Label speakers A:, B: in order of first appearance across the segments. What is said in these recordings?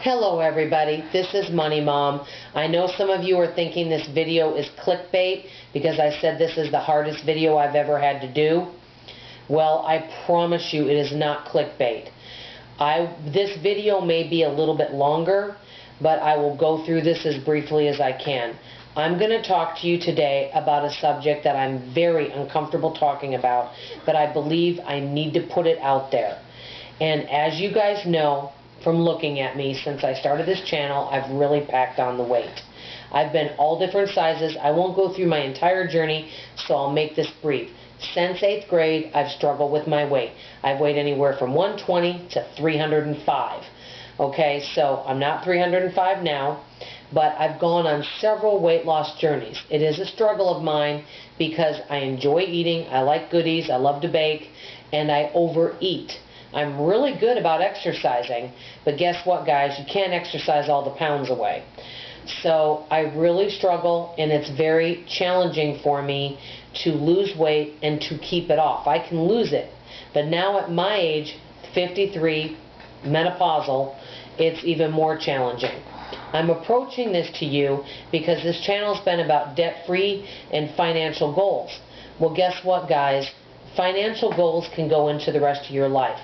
A: Hello everybody, this is Money Mom. I know some of you are thinking this video is clickbait because I said this is the hardest video I've ever had to do. Well, I promise you it is not clickbait. This video may be a little bit longer, but I will go through this as briefly as I can. I'm going to talk to you today about a subject that I'm very uncomfortable talking about, but I believe I need to put it out there. And as you guys know, from looking at me since I started this channel, I've really packed on the weight. I've been all different sizes. I won't go through my entire journey, so I'll make this brief. Since 8th grade, I've struggled with my weight. I've weighed anywhere from 120 to 305. Okay, so I'm not 305 now, but I've gone on several weight loss journeys. It is a struggle of mine because I enjoy eating, I like goodies, I love to bake, and I overeat. I'm really good about exercising, but guess what, guys? You can't exercise all the pounds away. So I really struggle, and it's very challenging for me to lose weight and to keep it off. I can lose it, but now at my age, 53, menopausal, it's even more challenging. I'm approaching this to you because this channel's been about debt-free and financial goals. Well, guess what, guys? Financial goals can go into the rest of your life.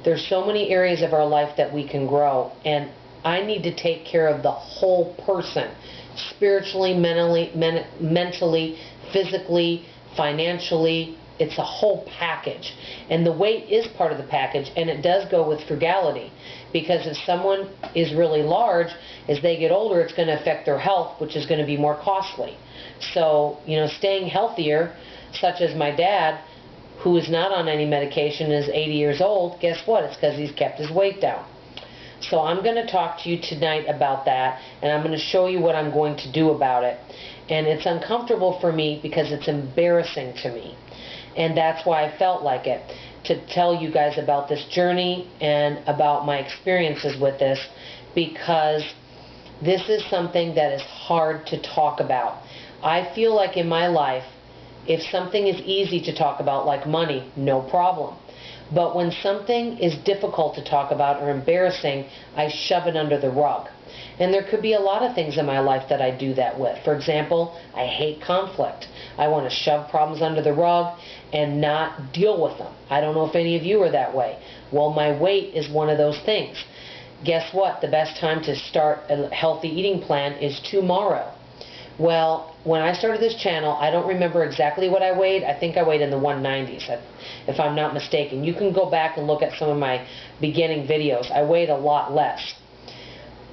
A: There's so many areas of our life that we can grow, and I need to take care of the whole person, spiritually, mentally, physically, financially. It's a whole package, and the weight is part of the package, and it does go with frugality, because if someone is really large, as they get older, it's going to affect their health, which is going to be more costly. So, staying healthier, such as my dad, who is not on any medication, is 80 years old, guess what? It's because he's kept his weight down. So I'm going to talk to you tonight about that, and I'm going to show you what I'm going to do about it. And it's uncomfortable for me because it's embarrassing to me. And that's why I felt like it, to tell you guys about this journey and about my experiences with this, because this is something that is hard to talk about. I feel like in my life, if something is easy to talk about, like money, no problem. But when something is difficult to talk about or embarrassing, I shove it under the rug. And there could be a lot of things in my life that I do that with. For example, I hate conflict. I want to shove problems under the rug and not deal with them. I don't know if any of you are that way. Well, my weight is one of those things. Guess what? The best time to start a healthy eating plan is tomorrow. Well, when I started this channel, I don't remember exactly what I weighed. I think I weighed in the 190s, if I'm not mistaken. You can go back and look at some of my beginning videos. I weighed a lot less.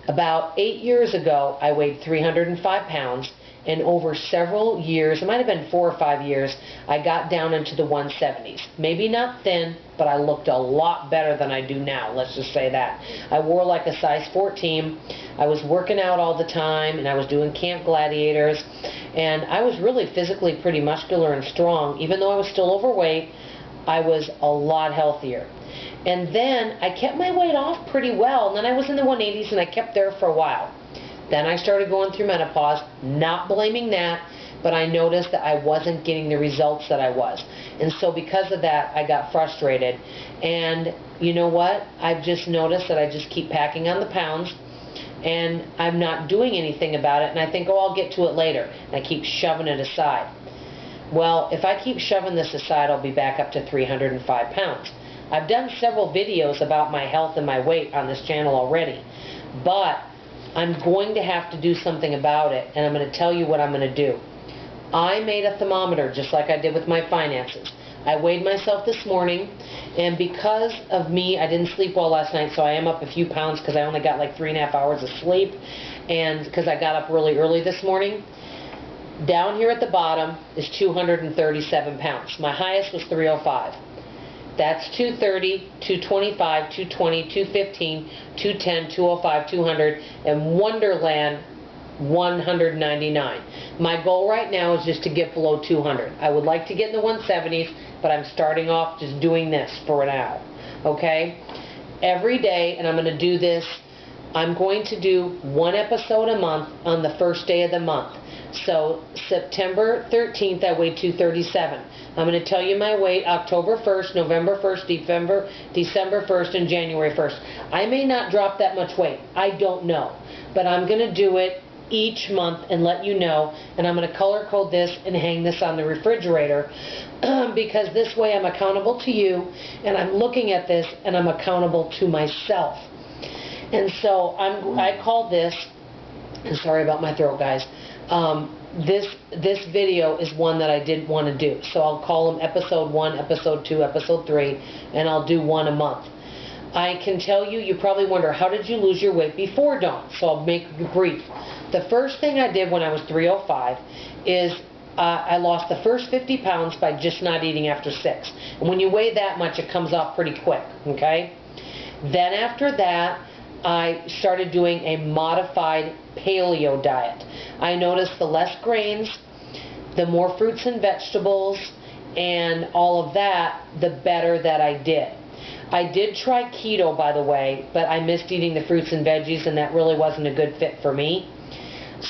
A: About 8 years ago, I weighed 305 pounds, and over several years, it might have been 4 or 5 years, I got down into the 170s. Maybe not thin, but I looked a lot better than I do now, let's just say that. I wore like a size 14. I was working out all the time, and I was doing Camp Gladiators, and I was really physically pretty muscular and strong. Even though I was still overweight, I was a lot healthier. And then I kept my weight off pretty well, and then I was in the 180s, and I kept there for a while. Then I started going through menopause, not blaming that, but I noticed that I wasn't getting the results that I was. And so because of that, I got frustrated. And you know what? I've just noticed that I just keep packing on the pounds, and I'm not doing anything about it, and I think, oh, I'll get to it later. And I keep shoving it aside. Well, if I keep shoving this aside, I'll be back up to 305 pounds. I've done several videos about my health and my weight on this channel already, but I'm going to have to do something about it, and I'm going to tell you what I'm going to do. I made a thermometer, just like I did with my finances. I weighed myself this morning, and because of me, I didn't sleep well last night, so I am up a few pounds because I only got like 3.5 hours of sleep, and because I got up really early this morning. Down here at the bottom is 237 pounds. My highest was 305. That's 230, 225, 220, 215, 210, 205, 200, and Wonderland 199. My goal right now is just to get below 200. I would like to get in the 170s, but I'm starting off just doing this for now. Okay? Every day, and I'm going to do this, I'm going to do one episode a month on the first day of the month. So September 13th, I weighed 237. I'm going to tell you my weight October 1st, November 1st, December 1st, and January 1st. I may not drop that much weight. I don't know. But I'm going to do it each month and let you know. And I'm going to color code this and hang this on the refrigerator because this way I'm accountable to you, and I'm looking at this and I'm accountable to myself. And so I called this, and sorry about my throat, guys. This video is one that I didn't want to do. So I'll call them episode 1, episode 2, episode 3, and I'll do one a month. I can tell you, you probably wonder, how did you lose your weight before, Dawn? So I'll make it brief. The first thing I did when I was 305 is I lost the first 50 pounds by just not eating after 6. And when you weigh that much, it comes off pretty quick, okay? Then after that, I started doing a modified paleo diet. I noticed the less grains, the more fruits and vegetables, and all of that, the better that I did. I did try keto, by the way, but I missed eating the fruits and veggies, and that really wasn't a good fit for me.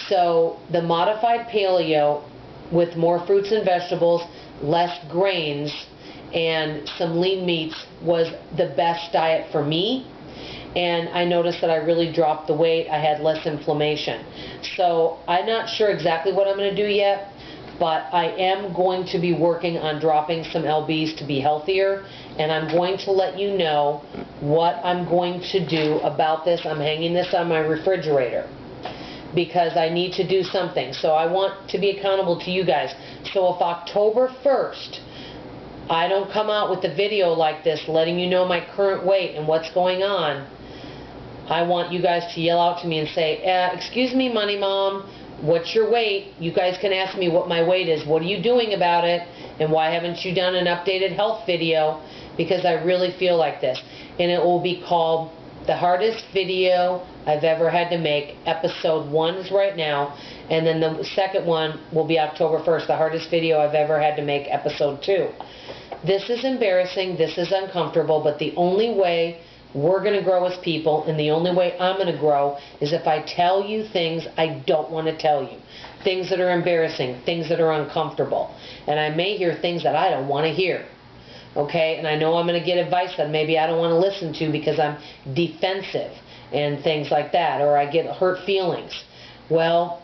A: So the modified paleo with more fruits and vegetables, less grains, and some lean meats was the best diet for me. And I noticed that I really dropped the weight. I had less inflammation. So I'm not sure exactly what I'm going to do yet, but I am going to be working on dropping some lbs to be healthier, and I'm going to let you know what I'm going to do about this. I'm hanging this on my refrigerator because I need to do something. So I want to be accountable to you guys. So if October 1st I don't come out with a video like this letting you know my current weight and what's going on, I want you guys to yell out to me and say, excuse me, Money Mom, what's your weight? You guys can ask me what my weight is. What are you doing about it? And why haven't you done an updated health video? Because I really feel like this. And it will be called The Hardest Video I've Ever Had to Make. Episode 1 is right now. And then the second one will be October 1st, The Hardest Video I've Ever Had to Make, Episode 2. This is embarrassing. This is uncomfortable. But the only way we're going to grow as people, and the only way I'm going to grow, is if I tell you things I don't want to tell you. Things that are embarrassing, things that are uncomfortable. And I may hear things that I don't want to hear. Okay? And I know I'm going to get advice that maybe I don't want to listen to because I'm defensive and things like that, or I get hurt feelings. Well,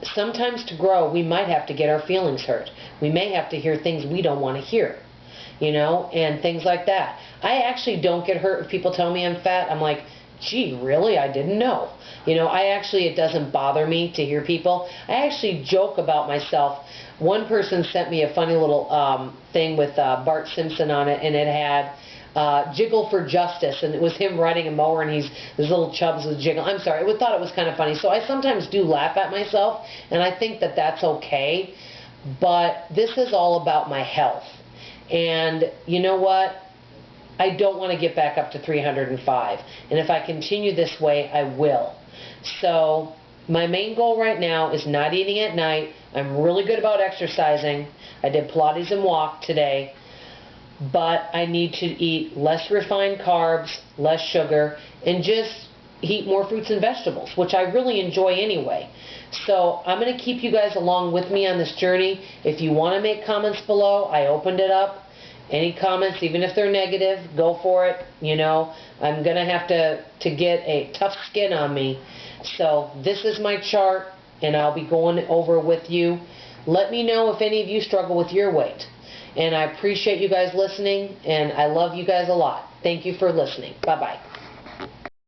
A: sometimes to grow, we might have to get our feelings hurt. We may have to hear things we don't want to hear. You know, and things like that. I actually don't get hurt if people tell me I'm fat. I'm like, gee, really? I didn't know. You know, it doesn't bother me to hear people. I actually joke about myself. One person sent me a funny little thing with Bart Simpson on it, and it had Jiggle for Justice, and it was him riding a mower, and his little chubs with jiggle. I'm sorry, I thought it was kind of funny. So I sometimes do laugh at myself, and I think that that's okay. But this is all about my health. And you know what? I don't want to get back up to 305. And if I continue this way, I will. So my main goal right now is not eating at night. I'm really good about exercising. I did Pilates and walk today. But I need to eat less refined carbs, less sugar, and just eat more fruits and vegetables, which I really enjoy anyway. So I'm going to keep you guys along with me on this journey. If you want to make comments below, I opened it up. Any comments, even if they're negative, go for it. You know, I'm going to have to get a tough skin on me. So this is my chart, and I'll be going over with you. Let me know if any of you struggle with your weight. And I appreciate you guys listening, and I love you guys a lot. Thank you for listening. Bye-bye.